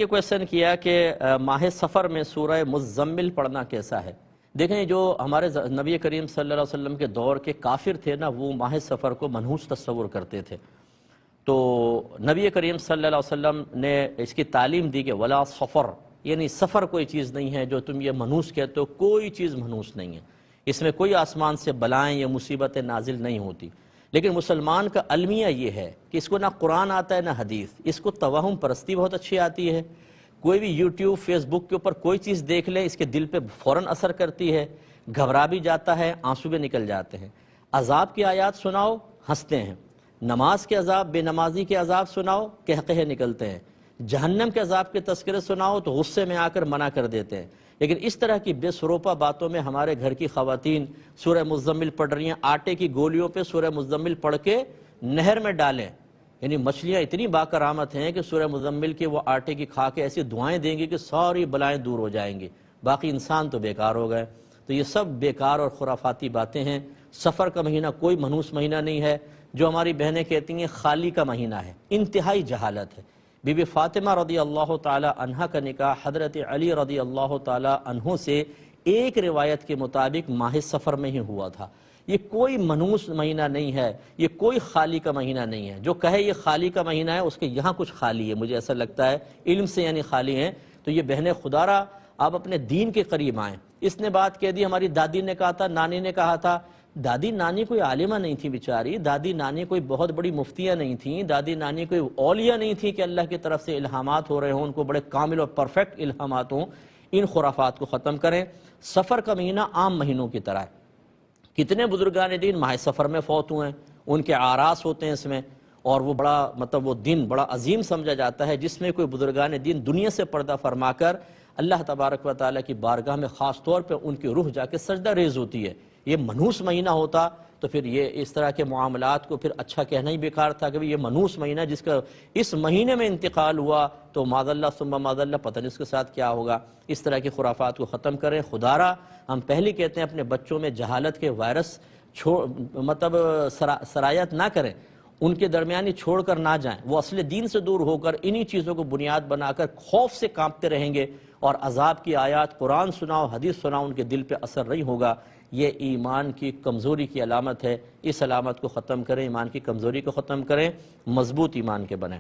یہ کویسچن کیا کہ ماہ سفر میں سورہ مزمل پڑھنا کیسا ہے؟ دیکھیں، جو ہمارے نبی کریم صلی اللہ علیہ وسلم کے دور کے کافر تھے نا، وہ ماہ سفر کو منحوس تصور کرتے تھے. تو نبی کریم صلی اللہ علیہ وسلم نے اس کی تعلیم دی کہ ولا سفر، یعنی سفر کوئی چیز نہیں ہے جو تم یہ منحوس کہتے ہو، کوئی چیز منحوس نہیں ہے. اس میں کوئی آسمان سے بلائیں یا مصیبتیں نازل نہیں ہوتی. لیکن مسلمان کا المیہ یہ ہے کہ اس کو نہ قرآن آتا ہے نہ حدیث، اس کو توہم پرستی بہت اچھی آتی ہے. کوئی بھی یوٹیوب فیس بک کے اوپر کوئی چیز دیکھ لے، اس کے دل پہ فوراً اثر کرتی ہے، گھبرا بھی جاتا ہے، آنسو بھی نکل جاتے ہیں. عذاب کی آیات سناؤ، ہنستے ہیں. نماز کے عذاب، بے نمازی کے عذاب سناؤ، قہقہے نکلتے ہیں. جہنم کے عذاب کے تذکرے سناؤ تو غصے میں آ کر منع کر دیتے ہیں. لیکن اس طرح کی بے سروپا باتوں میں ہمارے گھر کی خواتین سورہ مزمل پڑھ رہی ہیں. آٹے کی گولیوں پہ سورہ مزمل پڑھ کے نہر میں ڈالیں. یعنی مچھلیاں اتنی باکرامت ہیں کہ سورہ مزمل کے وہ آٹے کی کھا کے ایسی دعائیں دیں گی کہ ساری بلائیں دور ہو جائیں گی. باقی انسان تو بیکار ہو گئے. تو یہ سب بیکار اور خرافاتی باتیں ہیں. سفر کا مہینہ کوئی منحوس مہینہ نہیں ہے. جو ہماری بہنیں کہتی ہیں خالی کا مہینہ ہے، انتہائی جہالت ہے. بی بی فاطمہ رضی اللہ تعالی عنہ کا نکاح حضرت علی رضی اللہ تعالی عنہ سے ایک روایت کے مطابق ماہ سفر میں ہی ہوا تھا. یہ کوئی منحوس مہینہ نہیں ہے، یہ کوئی خالی کا مہینہ نہیں ہے. جو کہے یہ خالی کا مہینہ ہے، اس کے یہاں کچھ خالی ہے. مجھے ایسا لگتا ہے علم سے یعنی خالی ہیں. تو یہ بہنیں خدا را آپ اپنے دین کے قریب آئیں. اس نے بات کہہ دی، ہماری دادی نے کہا تھا، نانی نے کہا تھا. دادی نانی کوئی عالمہ نہیں تھی بیچاری، دادی نانی کوئی بہت بڑی مفتیہ نہیں تھیں، دادی نانی کوئی اولیاء نہیں تھی کہ اللہ کی طرف سے الہامات ہو رہے ہوں، ان کو بڑے کامل اور پرفیکٹ الہامات ہوں. ان خرافات کو ختم کریں. سفر کا مہینہ عام مہینوں کی طرح ہے. کتنے بزرگان دین ماہ سفر میں فوت ہوئے ہیں، ان کے آراس ہوتے ہیں اس میں، اور وہ بڑا وہ دن بڑا عظیم سمجھا جاتا ہے جس میں کوئی بزرگان دین دنیا سے پردہ فرما کر اللہ تبارک و تعالیٰ کی بارگاہ میں خاص طور پہ ان کی روح جا کے سجدہ ریز ہوتی ہے. یہ منحوس مہینہ ہوتا تو پھر یہ اس طرح کے معاملات کو پھر اچھا کہنا ہی بیکار تھا کہ یہ منحوس مہینہ جس کا اس مہینے میں انتقال ہوا تو معاذ اللہ ثم معاذ اللہ پتہ نہیں اس کے ساتھ کیا ہوگا. اس طرح کی خرافات کو ختم کریں. خدا را ہم پہلے کہتے ہیں اپنے بچوں میں جہالت کے وائرس سرایت نہ کریں، ان کے درمیانی چھوڑ کر نہ جائیں. وہ اصل دین سے دور ہو کر انہی چیزوں کو بنیاد بنا کر خوف سے کانپتے رہیں گے، اور عذاب کی آیات قرآن سناؤ، حدیث سناؤ، ان کے دل پہ اثر نہیں ہوگا. یہ ایمان کی کمزوری کی علامت ہے. اس علامت کو ختم کریں، ایمان کی کمزوری کو ختم کریں، مضبوط ایمان کے بنیں.